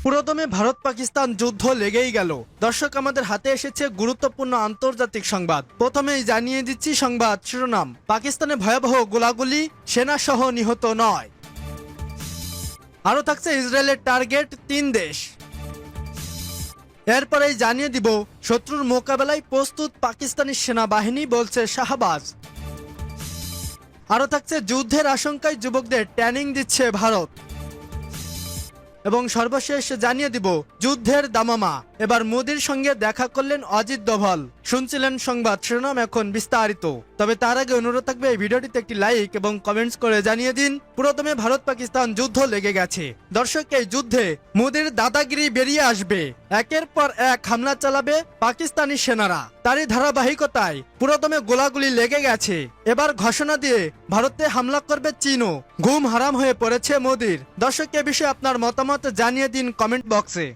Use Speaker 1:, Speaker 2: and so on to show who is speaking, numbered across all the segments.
Speaker 1: পুরোদমে ভারত পাকিস্তান যুদ্ধ লেগেই গেল। দর্শক, আমাদের হাতে এসেছে গুরুত্বপূর্ণ আন্তর্জাতিক সংবাদ। প্রথমেই জানিয়ে দিচ্ছি সংবাদ শিরোনাম। পাকিস্তানে ভয়াবহ গোলাগুলি, সেনা সহ নিহত 9। আরও থাকছে ইসরায়েলের টার্গেট 3 দেশ। এরপরেই জানিয়ে দিব শত্রুর মোকাবেলায় প্রস্তুত পাকিস্তানি সেনাবাহিনী, বলছে শাহবাজ। আরও থাকছে যুদ্ধের আশঙ্কায় যুবকদের ট্রেনিং দিচ্ছে ভারত। এবং সর্বশেষ জানিয়ে দিব যুদ্ধের দামামা, এবার মোদির সঙ্গে দেখা করলেন অজিত দোভাল। শুনছিলেন সংবাদ শিরোনাম, এখন বিস্তারিত। তবে তার আগে অনুরোধ থাকবে এই ভিডিওটিতে একটি লাইক এবং কমেন্টস করে জানিয়ে দিন পুরোদমে ভারত পাকিস্তান যুদ্ধ লেগে গেছে। দর্শক, এই যুদ্ধে মোদির দাদাগিরি বেরিয়ে আসবে। একের পর এক হামলা চালাবে পাকিস্তানি সেনারা। তারই ধারাবাহিকতায় পুরোদমে গোলাগুলি লেগে গেছে। এবার ঘোষণা দিয়ে ভারতে হামলা করবে চীনও। ঘুম হারাম হয়ে পড়েছে মোদির। দর্শক, এ বিষয়ে আপনার মতামত জানিয়ে দিন কমেন্ট বক্সে।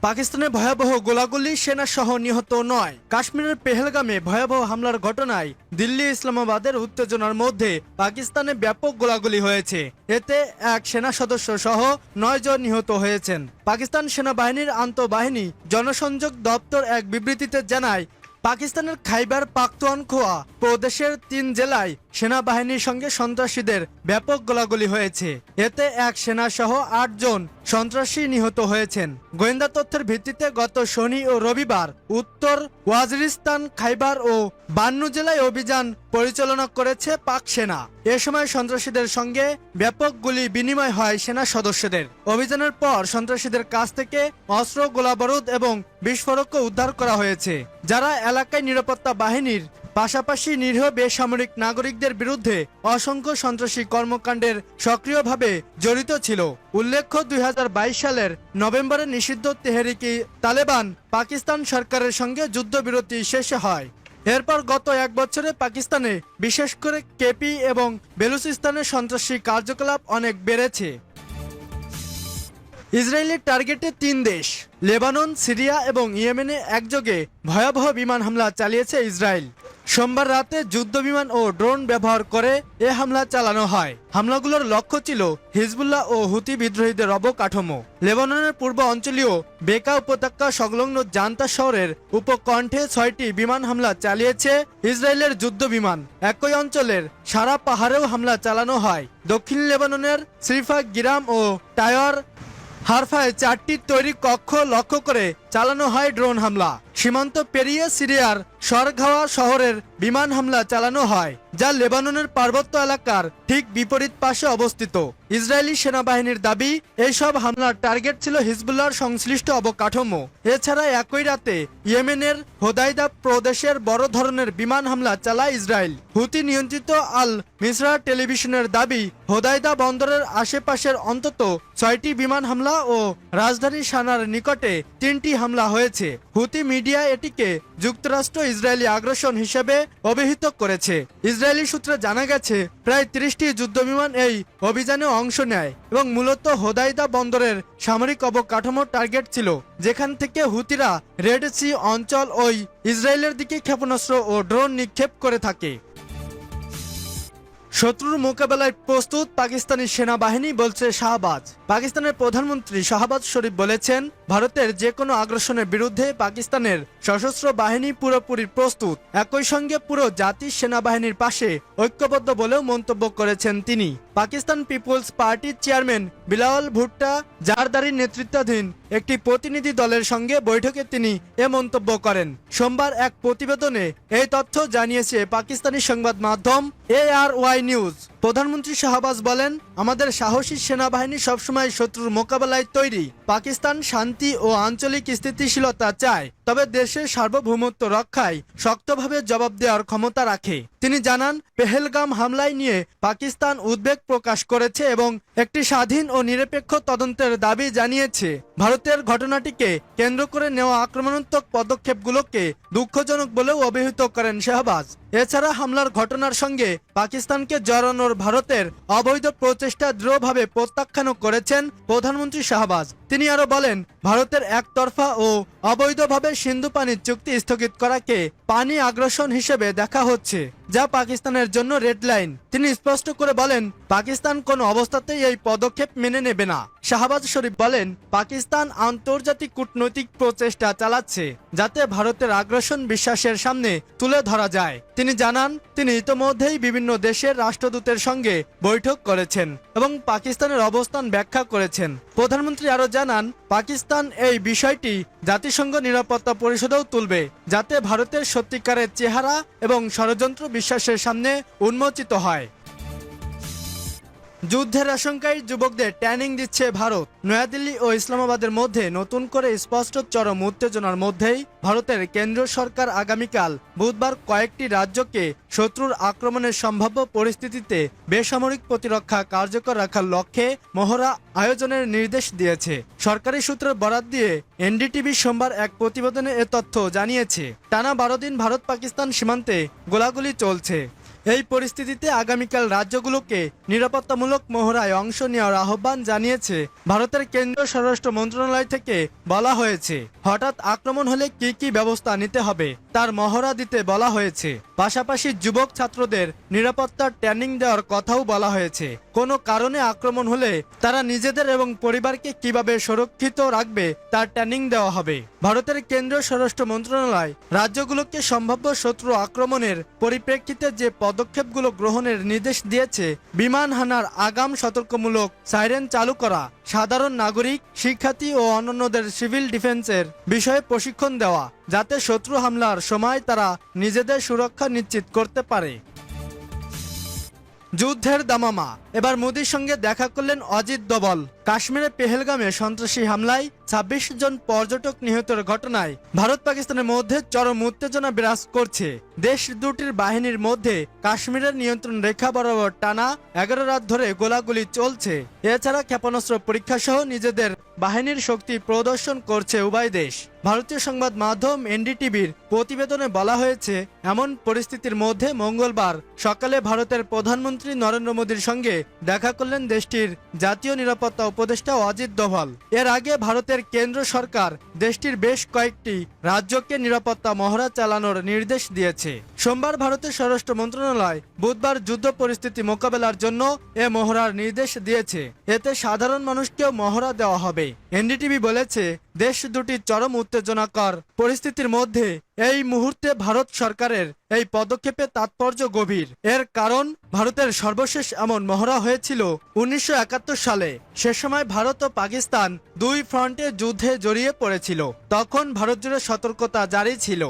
Speaker 1: পাকিস্তানে ভয়াবহ গোলাগুলি, সেনা সহ নিহত 9। কাশ্মীরের পেহেলগামে ভয়াবহ হামলার ঘটনায় দিল্লি ইসলামাবাদের উত্তেজনার মধ্যে পাকিস্তানে ব্যাপক গোলাগুলি হয়েছে। এতে এক সেনা সদস্য সহ 9 জন নিহত হয়েছেন। পাকিস্তান সেনাবাহিনীর আন্তঃবাহিনী জনসংযোগ দপ্তর এক বিবৃতিতে জানায়, পাকিস্তানের খাইবার পাখতুনখোয়া প্রদেশের 3 জেলায় সেনাবাহিনীর সঙ্গে সন্ত্রাসীদের ব্যাপক গোলাগুলি হয়েছে। এতে এক সেনা সহ 8 জন সন্ত্রাসী নিহত হয়েছেন। গোয়েন্দা তথ্যের ভিত্তিতে গত শনি ও রবিবার উত্তর ওয়াজিরিস্তান, খাইবার ও বান্নু জেলায় অভিযান পরিচালনা করেছে পাক সেনা। এ সময় সন্ত্রাসীদের সঙ্গে ব্যাপক গুলি বিনিময় হয় সেনা সদস্যদের। অভিযানের পর সন্ত্রাসীদের কাছ থেকে অস্ত্র, গোলাবারুদ এবং বিস্ফোরকও উদ্ধার করা হয়েছে, যারা এলাকায় নিরাপত্তা বাহিনীর পাশাপাশি নিরীহ বেসামরিক নাগরিকদের বিরুদ্ধে অসংখ্য সন্ত্রাসী কর্মকাণ্ডের সক্রিয়ভাবে জড়িত ছিল। উল্লেখ্য, 2022 সালের নভেম্বরে নিষিদ্ধ তেহরিকি তালেবান পাকিস্তান সরকারের সঙ্গে যুদ্ধবিরতি শেষে হয়। এরপর গত 1 বছরে পাকিস্তানে, বিশেষ করে কেপি এবং বেলুচিস্তানে সন্ত্রাসী কার্যকলাপ অনেক বেড়েছে। ইসরায়েলের টার্গেটে 3 দেশ। লেবানন, সিরিয়া এবং ইয়েমেনে একযোগে ভয়াবহ বিমান হামলা চালিয়েছে ইসরায়েল। সোমবার রাতে যুদ্ধবিমান ও ড্রোন ব্যবহার করে এ হামলা চালানো হয়। হামলাগুলোর লক্ষ্য ছিল হিজবুল্লাহ ও হুতি বিদ্রোহীদের অবকাঠামো। লেবাননের পূর্ব অঞ্চলীয় বেকা উপত্যকা সংলগ্ন জান্তা শহরের উপকণ্ঠে 6টি বিমান হামলা চালিয়েছে ইসরায়েলের যুদ্ধবিমান। একই অঞ্চলের সারা পাহাড়েও হামলা চালানো হয়। দক্ষিণ লেবাননের সিরফা, গিরাম ও টায়ার হারফায় 4টি তৈরি কক্ষ লক্ষ্য করে চালানো হয় ড্রোন হামলা। সীমান্ত পেরিয়ে সিরিয়ার সরঘাওয়া শহরের বিমান হামলা চালানো হয়, যা লেবাননের পার্বত্য এলাকার ঠিক বিপরীত পাশে অবস্থিত। ইসরায়েলি সেনাবাহিনীর দাবি, এইসব হামলার টার্গেট ছিল হিজবুল্লাহর সংশ্লিষ্ট অবকাঠামো। এছাড়া একই রাতে ইয়েমেনের হোদাইদা প্রদেশের বড় ধরনের বিমান হামলা চালায় ইসরায়েল। হুতি নিয়ন্ত্রিত আল মিসরা টেলিভিশনের দাবি, হোদাইদা বন্দরের আশেপাশের অন্তত 6টি বিমান হামলা ও রাজধানী সানার নিকটে 3টি হামলা হয়েছে। হুতি মিডিয়া এটিকে যুক্তরাষ্ট্র ইসরায়েলি আগ্রাসন হিসেবে অভিহিত করেছে। ইসরায়েলি সূত্রে জানা গেছে, প্রায় 30টি যুদ্ধবিমান এই অভিযানে অংশ নেয় এবং মূলত হোদাইদা বন্দরের সামরিক অবকাঠামোর টার্গেট ছিল, যেখান থেকে হুতিরা রেড সি অঞ্চল ওই ইসরায়েলের দিকে ক্ষেপণাস্ত্র ও ড্রোন নিক্ষেপ করে থাকে। শত্রুর মোকাবেলায় প্রস্তুত পাকিস্তানি সেনাবাহিনী, বলছে শাহবাজ। পাকিস্তানের প্রধানমন্ত্রী শাহবাজ শরীফ বলেছেন, ভারতের যে কোনো আগ্রাসনের বিরুদ্ধে পাকিস্তানের সশস্ত্র বাহিনী পুরোপুরি প্রস্তুত। একই সঙ্গে পুরো জাতির সেনাবাহিনীর পাশে ঐক্যবদ্ধ বলেও মন্তব্য করেছেন তিনি। পাকিস্তান পিপলস পার্টির চেয়ারম্যান বিলাওয়াল ভুট্টো জারদারির নেতৃত্বাধীন একটি প্রতিনিধি দলের সঙ্গে বৈঠকে তিনি এ মন্তব্য করেন। সোমবার এক প্রতিবেদনে এই তথ্য জানিয়েছে পাকিস্তানি সংবাদ মাধ্যম ARY নিউজ। প্রধানমন্ত্রী শাহবাজ বলেন, আমাদের সাহসী সেনাবাহিনী সবসময় শত্রুর মোকাবেলায় তৈরি। পাকিস্তান শান্তি ও আঞ্চলিক স্থিতিশীলতা চায়, তবে দেশের সার্বভৌমত্ব রক্ষায় শক্তভাবে জবাব দেওয়ার ক্ষমতা রাখে। তিনি জানান, পেহেলগাম হামলায় নিয়ে পাকিস্তান উদ্বেগ প্রকাশ করেছে এবং একটি স্বাধীন ও নিরপেক্ষ তদন্তের দাবি জানিয়েছে। ভারতের ঘটনাটিকে কেন্দ্র করে নেওয়া আক্রমণাত্মক পদক্ষেপগুলোকে দুঃখজনক বলেও অভিহিত করেন শাহবাজ। এছাড়া হামলার ঘটনার সঙ্গে পাকিস্তানকে জড়ানোর ভারতের অবৈধ প্রচেষ্টা দৃঢ়ভাবে প্রত্যাখ্যান করেছেন প্রধানমন্ত্রী শাহবাজ। তিনি আরো বলেন, ভারতের একতরফা ও অবৈধভাবে সিন্ধু পানি চুক্তি স্থগিত করাকে পানি আগ্রাসন হিসেবে দেখা হচ্ছে। যা পাকিস্তানের জন্য রেড লাইন। তিনি স্পষ্ট করে বলেন, পাকিস্তান কোনো অবস্থাতেই এই পদক্ষেপ মেনে নেবে না। শাহবাজ শরীফ বলেন, পাকিস্তান আন্তর্জাতিক কূটনৈতিক প্রচেষ্টা চালাচ্ছে যাতে ভারতের আগ্রাসন বিশ্বাসের সামনে তুলে ধরা যায়। তিনি জানান, তিনি ইতোমধ্যেই বিভিন্ন দেশের রাষ্ট্রদূতের সঙ্গে বৈঠক করেছেন এবং পাকিস্তানের অবস্থান ব্যাখ্যা করেছেন। প্রধানমন্ত্রী আরও জানান, পাকিস্তান এই বিষয়টি জাতিসংঘ নিরাপত্তা পরিষদেও তুলবে যাতে ভারতের সত্যিকারের চেহারা এবং ষড়যন্ত্র বিশ্বাসের সামনে উন্মোচিত হয়। যুদ্ধের আশঙ্কায় যুবকদের ট্রেনিং দিচ্ছে ভারত। নয়াদিল্লি ও ইসলামাবাদের মধ্যে নতুন করে স্পষ্ট চরম উত্তেজনার মধ্যেই ভারতের কেন্দ্রীয় সরকার আগামীকাল বুধবার কয়েকটি রাজ্যকে শত্রুর আক্রমণের সম্ভাব্য পরিস্থিতিতে বেসামরিক প্রতিরক্ষা কার্যকর রাখার লক্ষ্যে মহড়া আয়োজনের নির্দেশ দিয়েছে। সরকারি সূত্রের বরাত দিয়ে এনডিটিভি সোমবার এক প্রতিবেদনে এ তথ্য জানিয়েছে। টানা 12 দিন ভারত পাকিস্তান সীমান্তে গোলাগুলি চলছে। এই পরিস্থিতিতে আগামীকাল রাজ্যগুলোকে নিরাপত্তামূলক মহড়ায় অংশ নেওয়ার আহ্বান জানিয়েছে ভারতের কেন্দ্রীয় স্বরাষ্ট্র মন্ত্রণালয় থেকে। বলা হয়েছে, হঠাৎ আক্রমণ হলে কি কি ব্যবস্থা নিতে হবে তার মহড়া দিতে বলা হয়েছে। পাশাপাশি যুবক ছাত্রদের নিরাপত্তার ট্রেনিং দেওয়ার কথাও বলা হয়েছে। কোনো কারণে আক্রমণ হলে তারা নিজেদের এবং পরিবারকে কিভাবে সুরক্ষিত রাখবে তার ট্রেনিং দেওয়া হবে। ভারতের কেন্দ্রীয় স্বরাষ্ট্র মন্ত্রণালয় রাজ্যগুলোকে সম্ভাব্য শত্রু আক্রমণের পরিপ্রেক্ষিতে যে পদক্ষেপগুলো গ্রহণের নির্দেশ দিয়েছে, বিমান হানার আগাম সতর্কমূলক সাইরেন চালু করা, সাধারণ নাগরিক, শিক্ষার্থী ও অন্যান্যদের সিভিল ডিফেন্সের বিষয়ে প্রশিক্ষণ দেওয়া যাতে শত্রু হামলার সময় তারা নিজেদের সুরক্ষা নিশ্চিত করতে পারে। যুদ্ধের দামামা, এবার মোদির সঙ্গে দেখা করলেন অজিত দোভাল। কাশ্মীরে পেহেলগামে সন্ত্রাসী হামলায় 26 জন পর্যটক নিহতের ঘটনায় ভারত পাকিস্তানের মধ্যে চরম উত্তেজনা বিরাজ করছে। দেশ দুটির বাহিনীর মধ্যে কাশ্মীরের নিয়ন্ত্রণ রেখা বরাবর টানা 11 রাত ধরে গোলাগুলি চলছে। এছাড়া ক্ষেপণাস্ত্র পরীক্ষা সহ নিজেদের বাহিনীর শক্তি প্রদর্শন করছে উভয় দেশ। ভারতীয় সংবাদ মাধ্যম এনডিটিভির প্রতিবেদনে বলা হয়েছে, এমন পরিস্থিতির মধ্যে মঙ্গলবার সকালে ভারতের প্রধানমন্ত্রী নরেন্দ্র মোদীর সঙ্গে দেখা করলেন দেশটির জাতীয় নিরাপত্তা উপদেষ্টা অজিত দোভাল। এর আগে ভারতের কেন্দ্র সরকার দেশটির বেশ কয়েকটি রাজ্যকে নিরাপত্তা মহড়া চালানোর নির্দেশ দিয়েছে। সোমবার ভারতের স্বরাষ্ট্র মন্ত্রণালয় বুধবার যুদ্ধ পরিস্থিতি মোকাবেলার জন্য এ মহড়ার নির্দেশ দিয়েছে। এতে সাধারণ মানুষকেও মহড়া দেওয়া হবে। এনডিটিভি বলেছে, দেশ দুটি চরম উত্তেজনাকর পরিস্থিতির মধ্যে এই মুহূর্তে ভারত সরকারের এই পদক্ষেপে তাৎপর্য গভীর। এর কারণ, ভারতের সর্বশেষ এমন মহড়া হয়েছিল 1971 সালে। সে সময় ভারত ও পাকিস্তান দুই ফ্রন্টে যুদ্ধে জড়িয়ে পড়েছিল। তখন ভারত জুড়ে সতর্কতা জারি ছিল।